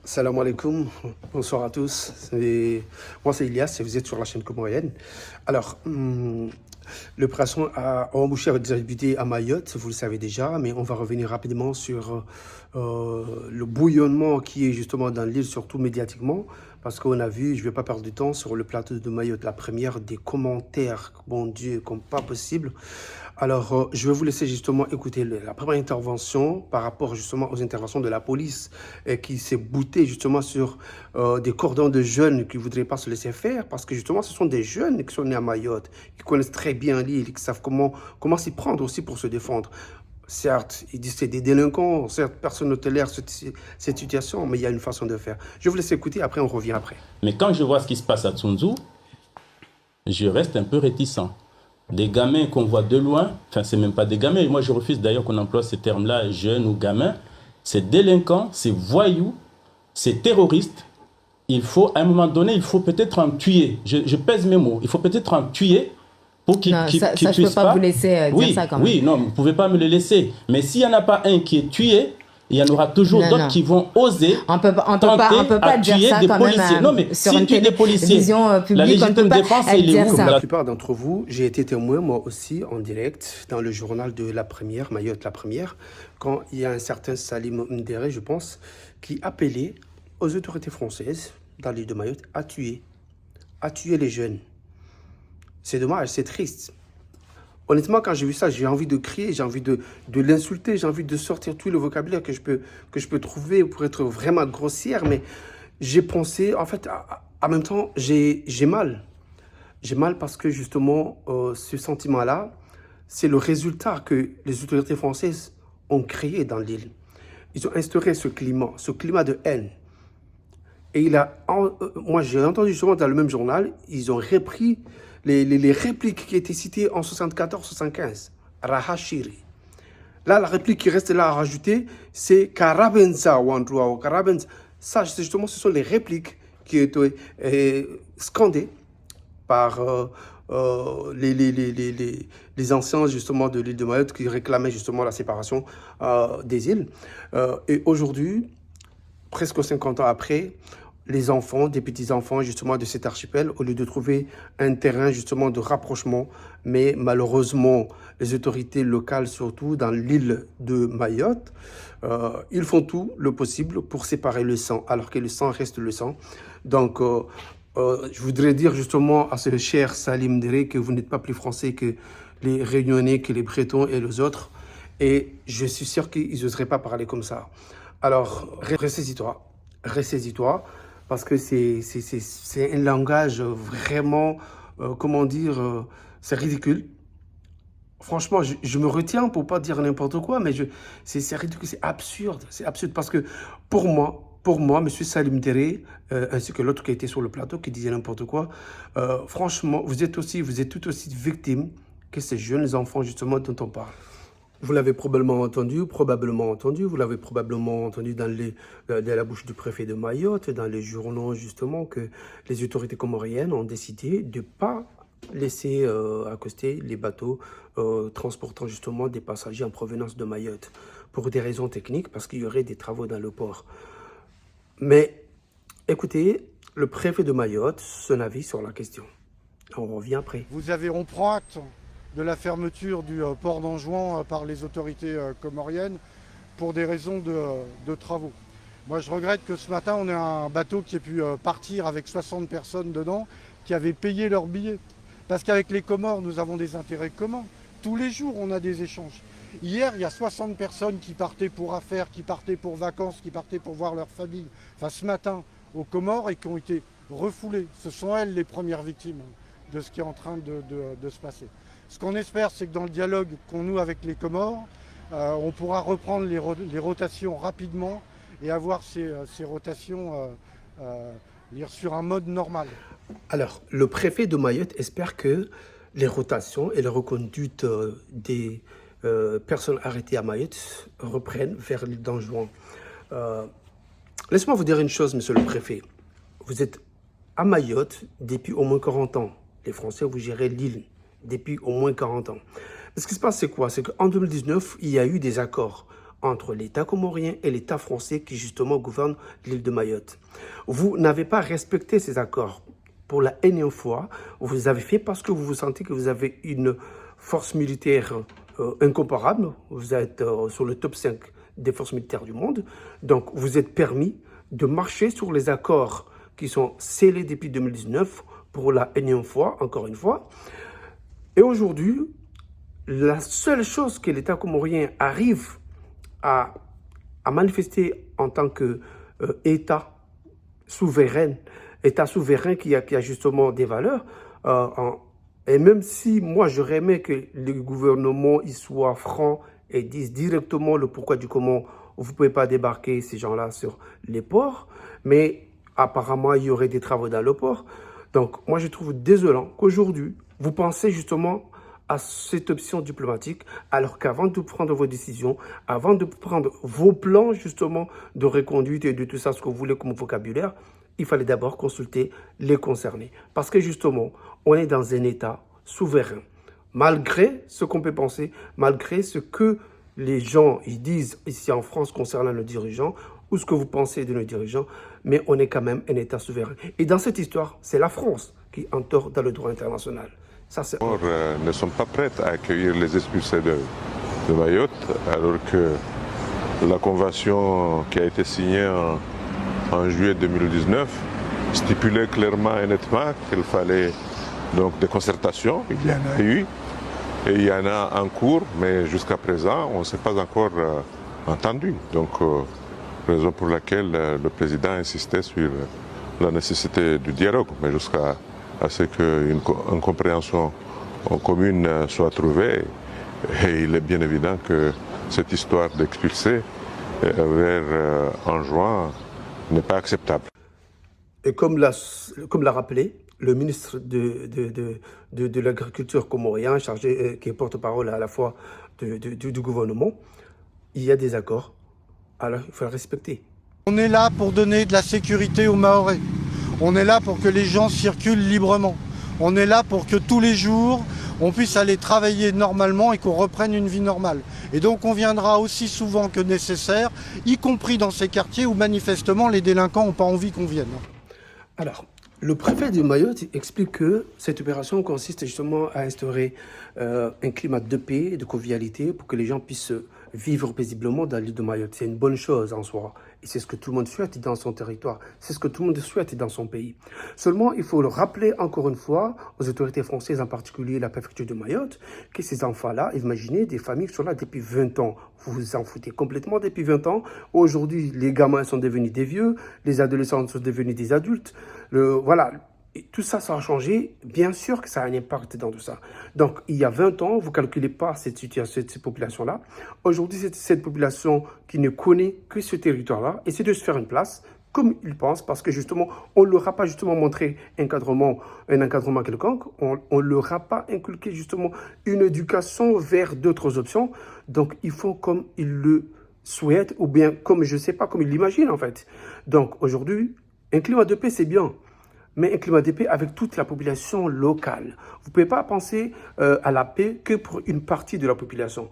Salam alaikum, bonsoir à tous. Moi c'est Ilias et vous êtes sur la chaîne comorienne. Alors, l'opération a embauché a débuté à Mayotte, vous le savez déjà, mais on va revenir rapidement sur le bouillonnement qui est justement dans l'île, surtout médiatiquement, parce qu'on a vu, je ne vais pas perdre du temps, sur le plateau de Mayotte, la première, des commentaires, mon Dieu, comme pas possible. Alors, je vais vous laisser justement écouter la première intervention par rapport justement aux interventions de la police qui s'est boutée justement sur des cordons de jeunes qui ne voudraient pas se laisser faire parce que justement ce sont des jeunes qui sont nés à Mayotte, qui connaissent très bien l'île, qui savent comment s'y prendre aussi pour se défendre. Certes, ils disent que c'est des délinquants, certes, personne ne tolère cette situation, mais il y a une façon de faire. Je vous laisse écouter, après on revient après. Mais quand je vois ce qui se passe à Tsunzu, je reste un peu réticent. Des gamins qu'on voit de loin, enfin c'est même pas des gamins, moi je refuse d'ailleurs qu'on emploie ces termes-là, jeunes ou gamins, c'est délinquants, c'est voyous, c'est terroristes. Il faut, à un moment donné, il faut peut-être en tuer. Je pèse mes mots. Il faut peut-être en tuer pour qu'ils Non, qu ça, qu ça je peux puissent pas pas. vous laisser dire Oui, ça quand même. oui, non, vous ne pouvez pas me le laisser. Mais s'il n'y en a pas un qui est tué, il y en aura toujours Non, d'autres non. qui vont oser On peut tenter pas à dire tuer ça des quand même policiers. Non, mais sur s'il une tue des policiers, télévision la publique. On ne peut légitime pas défense, il est dire où? Comme ça. la plupart d'entre vous, j'ai été témoin, moi aussi, en direct, dans le journal de La Première, Mayotte La Première, quand il y a un certain Salim Mdere, je pense, qui appelait aux autorités françaises, dans l'île de Mayotte, à tuer les jeunes. C'est dommage, c'est triste. Honnêtement, quand j'ai vu ça, j'ai envie de crier, j'ai envie de l'insulter, j'ai envie de sortir tout le vocabulaire que je peux trouver pour être vraiment grossière, mais j'ai pensé, en fait, en même temps, j'ai mal. J'ai mal parce que justement, ce sentiment-là, c'est le résultat que les autorités françaises ont créé dans l'île. Ils ont instauré ce climat de haine. Et moi, j'ai entendu justement dans le même journal, ils ont repris les répliques qui étaient citées en 74-75. Rahashiri. Là, la réplique qui reste là à rajouter, c'est Karabenza Wandrua ou Karabenza. Ça, justement, ce sont les répliques qui étaient scandées par les anciens justement de l'île de Mayotte qui réclamaient justement la séparation des îles. Et aujourd'hui, presque 50 ans après, les enfants, des petits-enfants justement de cet archipel, au lieu de trouver un terrain justement de rapprochement, mais malheureusement, les autorités locales, surtout dans l'île de Mayotte, ils font tout le possible pour séparer le sang, alors que le sang reste le sang. Donc, je voudrais dire justement à ce cher Salim Dere que vous n'êtes pas plus français que les Réunionnais, que les Bretons et les autres. Et je suis sûr qu'ils n'oseraient pas parler comme ça. Alors, ressaisis-toi, parce que c'est un langage vraiment, comment dire, c'est ridicule. Franchement, je me retiens pour pas dire n'importe quoi, mais c'est ridicule, c'est absurde parce que pour moi, M. Salim Dere, ainsi que l'autre qui était sur le plateau, qui disait n'importe quoi, franchement, vous êtes tout aussi victime que ces jeunes enfants justement dont on parle. Vous l'avez probablement entendu, vous l'avez probablement entendu de la bouche du préfet de Mayotte, dans les journaux justement, que les autorités comoriennes ont décidé de ne pas laisser accoster les bateaux transportant justement des passagers en provenance de Mayotte, pour des raisons techniques, parce qu'il y aurait des travaux dans le port. Mais écoutez, le préfet de Mayotte, son avis sur la question. On revient après. Vous avez, on prend acte de la fermeture du port d'Anjouan par les autorités comoriennes pour des raisons de travaux. Moi je regrette que ce matin on ait un bateau qui ait pu partir avec 60 personnes dedans qui avaient payé leur billet. Parce qu'avec les Comores nous avons des intérêts communs. Tous les jours on a des échanges. Hier il y a 60 personnes qui partaient pour affaires, qui partaient pour vacances, qui partaient pour voir leur famille. Enfin ce matin aux Comores et qui ont été refoulées. Ce sont elles les premières victimes de ce qui est en train de se passer. Ce qu'on espère, c'est que dans le dialogue qu'on noue avec les Comores, on pourra reprendre les rotations rapidement et avoir ces rotations sur un mode normal. Alors, le préfet de Mayotte espère que les rotations et les reconduites des personnes arrêtées à Mayotte reprennent vers l'île d'Anjouan. Laissez-moi vous dire une chose, monsieur le préfet. Vous êtes à Mayotte depuis au moins 40 ans. Les Français, vous gérez l'île depuis au moins 40 ans. Mais ce qui se passe, c'est quoi? C'est qu'en 2019, il y a eu des accords entre l'État comorien et l'État français qui justement gouverne l'île de Mayotte. Vous n'avez pas respecté ces accords. Pour la énième fois, vous avez fait parce que vous vous sentez que vous avez une force militaire incomparable. Vous êtes sur le top 5 des forces militaires du monde. Donc, vous êtes permis de marcher sur les accords qui sont scellés depuis 2019 pour la énième fois, encore une fois. Et aujourd'hui, la seule chose que l'État comorien arrive à manifester en tant qu'État souverain, État souverain qui a justement des valeurs, et même si moi j'aurais aimé que le gouvernement il soit franc et dise directement le pourquoi du comment vous ne pouvez pas débarquer ces gens-là sur les ports, mais apparemment il y aurait des travaux dans le port. Donc moi je trouve désolant qu'aujourd'hui vous pensez justement à cette option diplomatique, alors qu'avant de prendre vos décisions, avant de prendre vos plans justement de reconduite et de tout ça, ce que vous voulez comme vocabulaire, il fallait d'abord consulter les concernés. Parce que justement, on est dans un État souverain. Malgré ce qu'on peut penser, malgré ce que les gens ils disent ici en France concernant nos dirigeants, ou ce que vous pensez de nos dirigeants, mais on est quand même un État souverain. Et dans cette histoire, c'est la France qui entre dans le droit international. Ça, ne sont pas prêtes à accueillir les expulsés de Mayotte, alors que la convention qui a été signée en juillet 2019 stipulait clairement et nettement qu'il fallait donc des concertations. Il y en a eu et il y en a en cours, mais jusqu'à présent, on ne s'est pas encore entendu. Donc, raison pour laquelle le président insistait sur la nécessité du dialogue, mais jusqu'à ce qu'une compréhension commune soit trouvée. Et il est bien évident que cette histoire d'expulser en juin n'est pas acceptable. Et comme l'a rappelé le ministre de l'Agriculture comorien, chargé, qui est porte-parole à la fois du gouvernement, il y a des accords, alors il faut les respecter. On est là pour donner de la sécurité aux Mahorais. On est là pour que les gens circulent librement. On est là pour que tous les jours, on puisse aller travailler normalement et qu'on reprenne une vie normale. Et donc on viendra aussi souvent que nécessaire, y compris dans ces quartiers où manifestement les délinquants n'ont pas envie qu'on vienne. Alors, le préfet de Mayotte explique que cette opération consiste justement à instaurer un climat de paix et de convivialité pour que les gens puissent vivre paisiblement dans l'île de Mayotte. C'est une bonne chose en soi. Et c'est ce que tout le monde souhaite dans son territoire. C'est ce que tout le monde souhaite dans son pays. Seulement, il faut le rappeler encore une fois aux autorités françaises, en particulier la préfecture de Mayotte, que ces enfants-là, imaginez des familles qui sont là depuis 20 ans. Vous vous en foutez complètement depuis 20 ans. Aujourd'hui, les gamins sont devenus des vieux, les adolescents sont devenus des adultes. Voilà. Et tout ça, ça a changé. Bien sûr que ça a un impact dans tout ça. Donc, il y a 20 ans, vous ne calculez pas cette situation, cette population-là. Aujourd'hui, c'est cette population qui ne connaît que ce territoire-là. Et c'est de se faire une place, comme ils pensent, parce que justement, on ne leur a pas justement montré un encadrement quelconque. On ne leur a pas inculqué justement une éducation vers d'autres options. Donc, ils font comme ils le souhaitent, ou bien comme, je ne sais pas, comme ils l'imaginent en fait. Donc, aujourd'hui, un climat de paix, c'est bien. Mais un climat de paix avec toute la population locale. Vous ne pouvez pas penser à la paix que pour une partie de la population.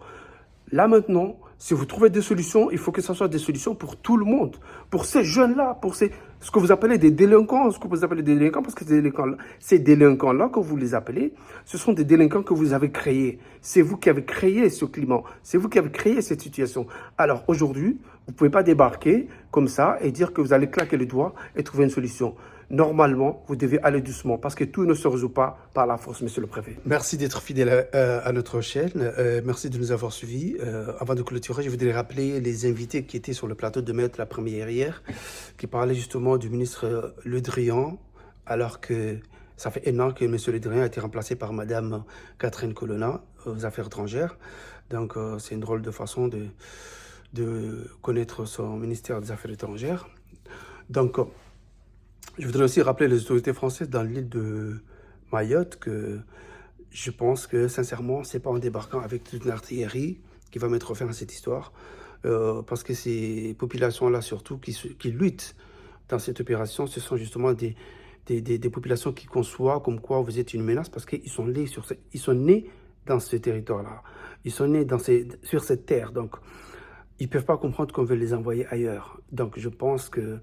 Là maintenant, si vous trouvez des solutions, il faut que ce soit des solutions pour tout le monde. Pour ces jeunes-là, pour ce que vous appelez des délinquants, parce que ces délinquants-là, que vous les appelez, ce sont des délinquants que vous avez créés. C'est vous qui avez créé ce climat. C'est vous qui avez créé cette situation. Alors aujourd'hui, vous ne pouvez pas débarquer comme ça et dire que vous allez claquer les doigts et trouver une solution. Normalement, vous devez aller doucement parce que tout ne se résout pas par la force, monsieur le préfet. Merci d'être fidèle à notre chaîne. Merci de nous avoir suivis. Avant de clôturer, je voudrais rappeler les invités qui étaient sur le plateau de Mayotte la première hier, qui parlaient justement du ministre Le Drian, alors que ça fait un an que monsieur Le Drian a été remplacé par madame Catherine Colonna aux affaires étrangères. Donc, c'est une drôle de façon de connaître son ministère des Affaires étrangères. Donc, je voudrais aussi rappeler les autorités françaises dans l'île de Mayotte que je pense que, sincèrement, ce n'est pas en débarquant avec toute une artillerie qui va mettre fin à cette histoire. Parce que ces populations-là, surtout, qui luttent dans cette opération, ce sont justement des populations qui conçoivent comme quoi vous êtes une menace parce qu'ils sont nés dans ce territoire-là. Ils sont nés sur cette terre. Donc, ils ne peuvent pas comprendre qu'on veut les envoyer ailleurs. Donc je pense que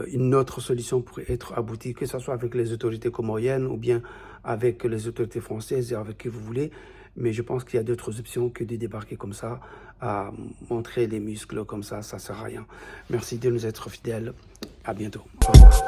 une autre solution pourrait être aboutie, que ce soit avec les autorités comoriennes ou bien avec les autorités françaises et avec qui vous voulez. Mais je pense qu'il y a d'autres options que de débarquer comme ça, à montrer les muscles comme ça ne sert à rien. Merci de nous être fidèles. À bientôt. Au revoir.